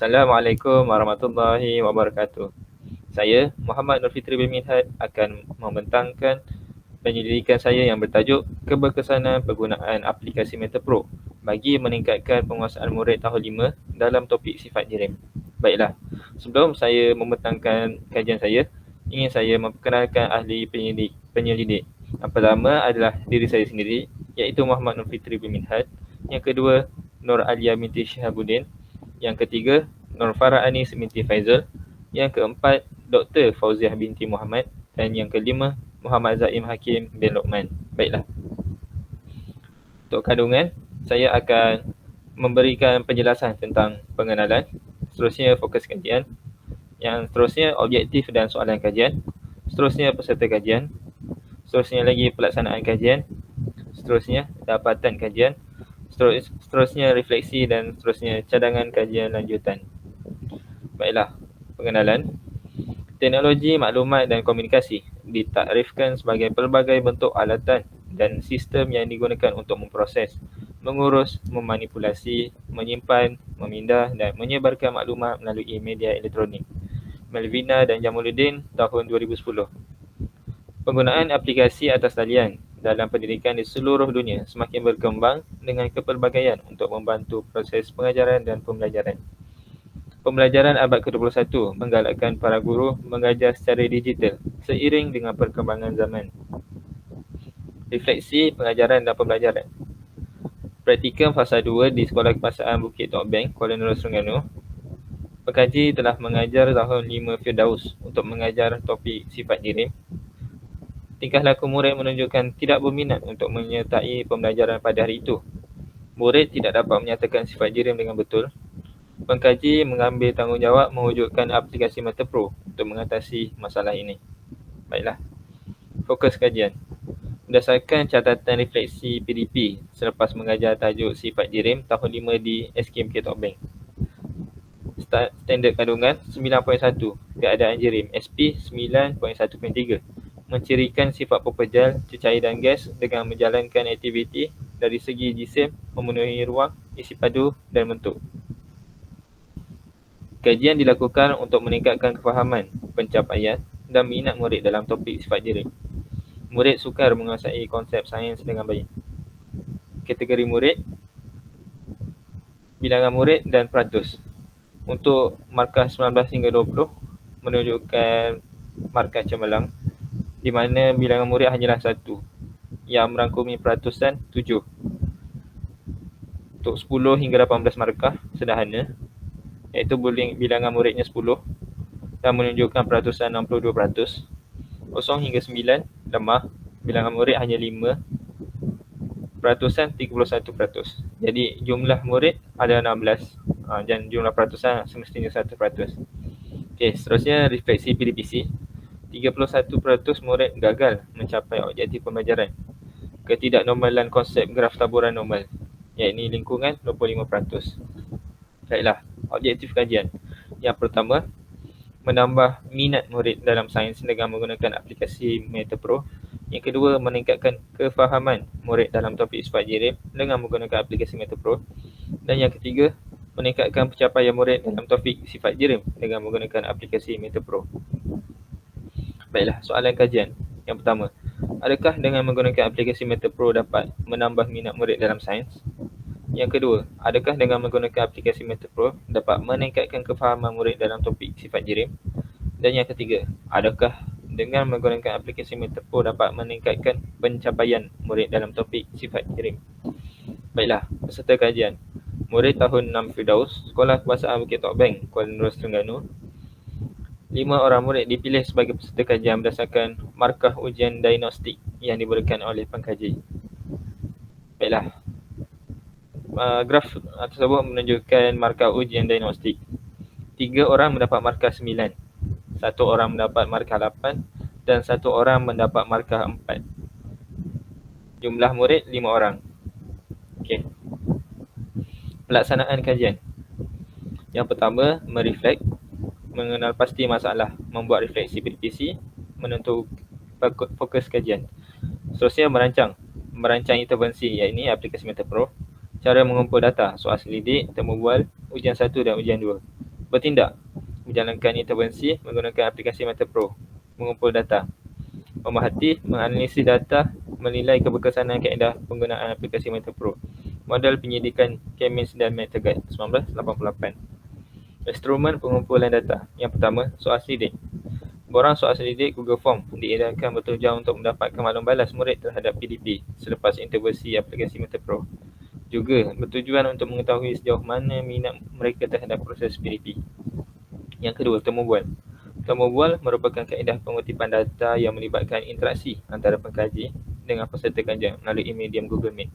Assalamualaikum warahmatullahi wabarakatuh. Saya, Muhammad Nur Fitri bin Minhad, akan membentangkan penyelidikan saya yang bertajuk Keberkesanan Penggunaan Aplikasi MetaPro bagi meningkatkan penguasaan murid tahun 5 dalam topik sifat jirim. Baiklah, sebelum saya membentangkan kajian saya, ingin saya memperkenalkan ahli penyelidik. Yang pertama adalah diri saya sendiri, iaitu Muhammad Nur Fitri bin Minhad. Yang kedua, Nur Alia binti Shihabuddin. Yang ketiga, Nur Farah Anis binti Faizal. Yang keempat, Dr. Fauziah binti Muhammad. Dan yang kelima, Muhammad Zaim Hakim bin Luqman. Baiklah. Untuk kandungan, saya akan memberikan penjelasan tentang pengenalan. Seterusnya, fokus kajian. Yang seterusnya, objektif dan soalan kajian. Seterusnya, peserta kajian. Seterusnya lagi, pelaksanaan kajian. Seterusnya, dapatan kajian. Seterusnya, refleksi dan seterusnya, cadangan kajian lanjutan. Baiklah, pengenalan. Teknologi maklumat dan komunikasi ditakrifkan sebagai pelbagai bentuk alatan dan sistem yang digunakan untuk memproses, mengurus, memanipulasi, menyimpan, memindah dan menyebarkan maklumat melalui media elektronik. Melvina dan Jamaluddin, tahun 2010. Penggunaan aplikasi atas talian dalam pendidikan di seluruh dunia semakin berkembang dengan kepelbagaian untuk membantu proses pengajaran dan pembelajaran. Pembelajaran abad ke-21 menggalakkan para guru mengajar secara digital seiring dengan perkembangan zaman. Refleksi pengajaran dan pembelajaran. Praktikum fasa 2 di Sekolah Kebangsaan Bukit Tokbeng, Kuala Lumpur, Terengganu. Pekaji telah mengajar tahun 5 Firdaus untuk mengajar topik sifat jirim. Tingkah laku murid menunjukkan tidak berminat untuk menyertai pembelajaran pada hari itu. Murid tidak dapat menyatakan sifat jirim dengan betul. Pengkaji mengambil tanggungjawab mewujudkan aplikasi MetaPro untuk mengatasi masalah ini. Baiklah, fokus kajian. Berdasarkan catatan refleksi PDP selepas mengajar tajuk sifat jirim tahun 5 di SK Bukit Tokbeng. Standard kandungan 9.1, keadaan jirim SP 9.1.3. Mencirikan sifat pepejal, cecair dan gas dengan menjalankan aktiviti dari segi jisim, memenuhi ruang, isi padu dan bentuk. Kajian dilakukan untuk meningkatkan kefahaman, pencapaian dan minat murid dalam topik sifat jirim. Murid sukar menguasai konsep sains dengan baik. Kategori murid, bilangan murid dan peratus. Untuk markah 19 hingga 20 menunjukkan markah cemerlang, di mana bilangan murid hanyalah 1 yang merangkumi peratusan 7. Untuk 10 hingga 18 markah sederhana, iaitu bilangan muridnya 10 dan menunjukkan peratusan 62%. 0 hingga 9 lemah, bilangan murid hanya 5, peratusan 31%. Jadi jumlah murid ada 16 dan jumlah peratusan semestinya 100%. Okey, seterusnya refleksi PDPC. 31% murid gagal mencapai objektif pembelajaran. Ketidaknormalan konsep graf taburan normal, iaitu lingkungan 25%. Baiklah, objektif kajian. Yang pertama, menambah minat murid dalam sains dengan menggunakan aplikasi MetaPro. Yang kedua, meningkatkan kefahaman murid dalam topik sifat jirim dengan menggunakan aplikasi MetaPro. Dan yang ketiga, meningkatkan pencapaian murid dalam topik sifat jirim dengan menggunakan aplikasi MetaPro. Baiklah, soalan kajian. Yang pertama, adakah dengan menggunakan aplikasi MetaPro dapat menambah minat murid dalam sains? Yang kedua, adakah dengan menggunakan aplikasi MetaPro dapat meningkatkan kefahaman murid dalam topik sifat jirim? Dan yang ketiga, adakah dengan menggunakan aplikasi MetaPro dapat meningkatkan pencapaian murid dalam topik sifat jirim? Baiklah, peserta kajian. Murid tahun 6 Firdaus, Sekolah Kebangsaan Bukit Tokbeng, Kuala Lumpur, Terengganu. 5 orang murid dipilih sebagai peserta kajian berdasarkan markah ujian diagnostik yang diberikan oleh pengkaji. Baiklah, graf tersebut menunjukkan markah ujian diagnostik. 3 orang mendapat markah 9, 1 orang mendapat markah 8 dan 1 orang mendapat markah 4. Jumlah murid 5 orang. Okey. Pelaksanaan kajian. Yang pertama, mereflek, mengenal pasti masalah, membuat refleksi PDPC, menentukan fokus kajian. Seterusnya, merancang intervensi, iaitu aplikasi MetaPro, cara mengumpul data, soal selidik, temu bual, ujian 1 dan ujian 2. Bertindak, menjalankan intervensi menggunakan aplikasi MetaPro, mengumpul data, memerhati, menganalisis data, menilai keberkesanan kaedah penggunaan aplikasi MetaPro. Model penyidikan Chemins dan MetaGuide 1988. Instrumen pengumpulan data. Yang pertama, soal selidik. Borang soal selidik Google Form diedarkan bertujuan untuk mendapatkan maklum balas murid terhadap PDP selepas intervensi aplikasi MetaPro. Juga bertujuan untuk mengetahui sejauh mana minat mereka terhadap proses PDP. Yang kedua, temu bual. Temu bual merupakan kaedah pengutipan data yang melibatkan interaksi antara pengkaji dengan peserta kajian melalui medium Google Meet.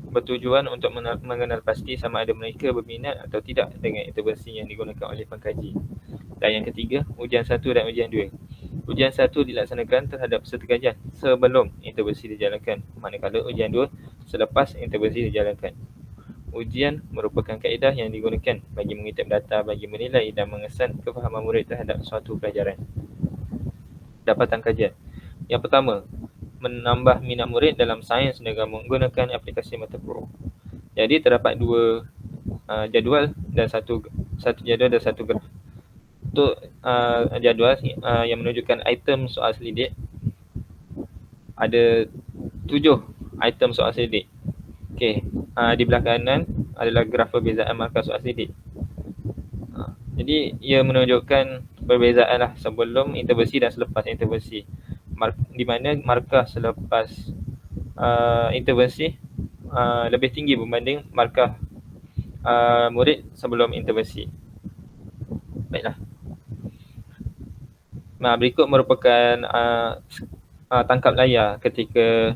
Bertujuan untuk mengenal pasti sama ada mereka berminat atau tidak dengan intervensi yang digunakan oleh pengkaji. Dan yang ketiga, ujian 1 dan ujian 2. Ujian 1 dilaksanakan terhadap peserta kajian sebelum intervensi dijalankan, manakala ujian 2 selepas intervensi dijalankan. Ujian merupakan kaedah yang digunakan bagi mengutip data bagi menilai dan mengesan kefahaman murid terhadap suatu pelajaran. Dapatan kajian. Yang pertama, menambah minat murid dalam sains dengan menggunakan aplikasi MetaPro. Jadi terdapat dua jadual dan satu jadual dan satu graf. Untuk jadual yang menunjukkan item soal selidik, ada 7 item soal selidik. Okey, di belah kanan adalah graf perbezaan markah soal selidik. Jadi ia menunjukkan perbezaan lah sebelum intervensi dan selepas intervensi. Di mana markah selepas intervensi lebih tinggi berbanding markah murid sebelum intervensi. Baiklah. Berikut merupakan tangkap layar ketika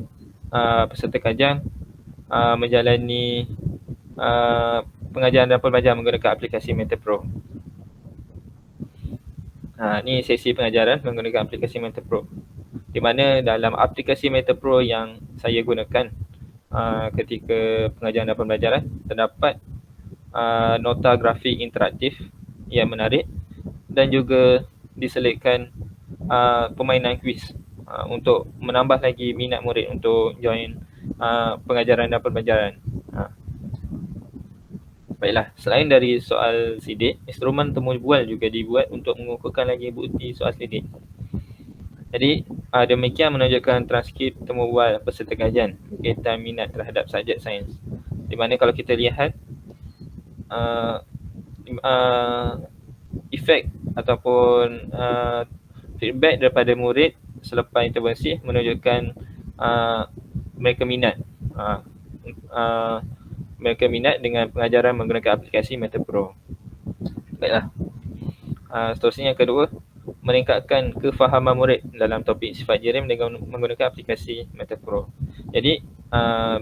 peserta kajian menjalani pengajaran dan pembelajaran menggunakan aplikasi MetaPro. Ini sesi pengajaran menggunakan aplikasi MetaPro. Di mana dalam aplikasi MetaPro yang saya gunakan ketika pengajaran dan pembelajaran, terdapat nota grafik interaktif yang menarik dan juga diselitkan permainan kuis untuk menambah lagi minat murid untuk join pengajaran dan pembelajaran. Baiklah, selain dari soal sidik, instrumen temu bual juga dibuat untuk mengukuhkan lagi bukti soal sidik. Jadi demikian menunjukkan transkrip temu bual peserta kajian berkaitan minat terhadap subjek sains. Di mana kalau kita lihat efek ataupun feedback daripada murid selepas intervensi menunjukkan mereka minat. Mereka minat dengan pengajaran menggunakan aplikasi MetaPro. Baiklah. Seterusnya yang kedua, meningkatkan kefahaman murid dalam topik sifat jirim dengan menggunakan aplikasi MetaPro. Jadi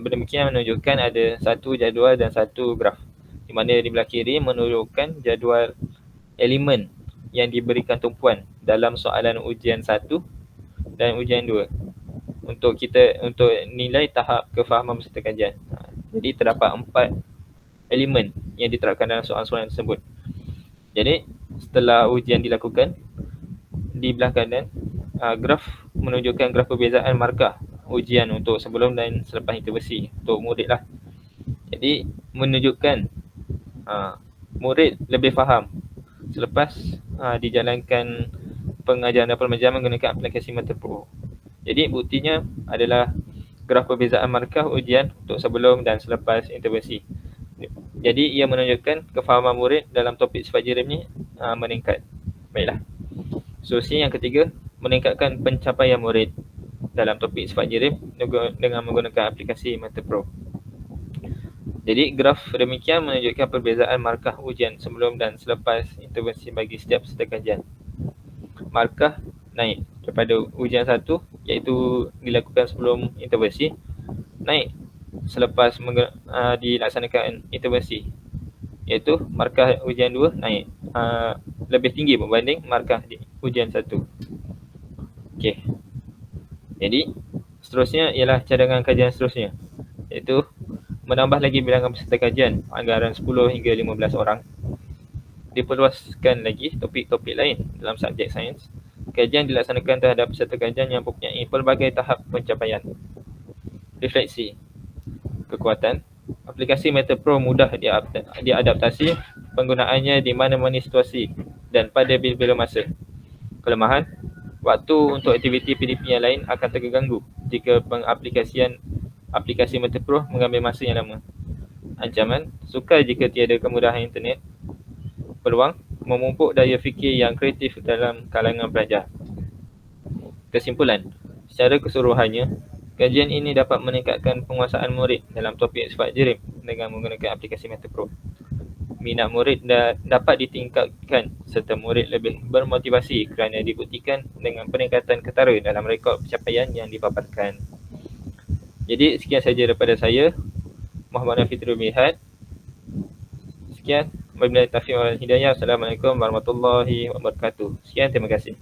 demikian menunjukkan ada satu jadual dan satu graf. Di mana di belah kiri menunjukkan jadual elemen yang diberikan tumpuan dalam soalan ujian 1 dan ujian 2 untuk nilai tahap kefahaman peserta kajian. Jadi terdapat 4 elemen yang diterapkan dalam soalan-soalan tersebut. Jadi setelah ujian dilakukan, di belah kanan graf menunjukkan graf perbezaan markah ujian untuk sebelum dan selepas intervensi untuk murid lah. Jadi menunjukkan murid lebih faham selepas dijalankan pengajaran dan pembelajaran menggunakan aplikasi MetaPro. Jadi buktinya adalah graf perbezaan markah ujian untuk sebelum dan selepas intervensi. Jadi ia menunjukkan kefahaman murid dalam topik sifat jirim ni meningkat. Baiklah. Solusi yang ketiga, meningkatkan pencapaian murid dalam topik sifat jirim dengan menggunakan aplikasi MetaPro. Jadi graf demikian menunjukkan perbezaan markah ujian sebelum dan selepas intervensi bagi setiap peserta kajian. Markah naik daripada ujian 1 iaitu dilakukan sebelum intervensi, naik selepas dilaksanakan intervensi, iaitu markah ujian 2 naik lebih tinggi berbanding markah di ujian 1. Okey. Jadi seterusnya ialah cadangan kajian seterusnya, iaitu menambah lagi bilangan peserta kajian anggaran 10 hingga 15 orang. Diperluaskan lagi topik-topik lain dalam subjek sains. Kajian dilaksanakan terhadap peserta kajian yang mempunyai pelbagai tahap pencapaian. Refleksi kekuatan. Aplikasi MetaPro mudah diadaptasi penggunaannya di mana-mana situasi dan pada bila-bila masa. Kelemahan, waktu untuk aktiviti PDP yang lain akan terganggu jika pengaplikasian aplikasi Metaproh mengambil masa yang lama. Ancaman, sukar jika tiada kemudahan internet. Peluang, memupuk daya fikir yang kreatif dalam kalangan pelajar. Kesimpulan, secara keseluruhannya, kajian ini dapat meningkatkan penguasaan murid dalam topik sifat jerim dengan menggunakan aplikasi Metaproh. Minat murid dapat ditingkatkan serta murid lebih bermotivasi kerana dibuktikan dengan peningkatan ketara dalam rekod pencapaian yang dipaparkan. Jadi sekian saja daripada saya, Muhammad Fitrul Mihad. Sekian, wabillahi taufiq wal hidayah. Assalamualaikum warahmatullahi wabarakatuh. Sekian, terima kasih.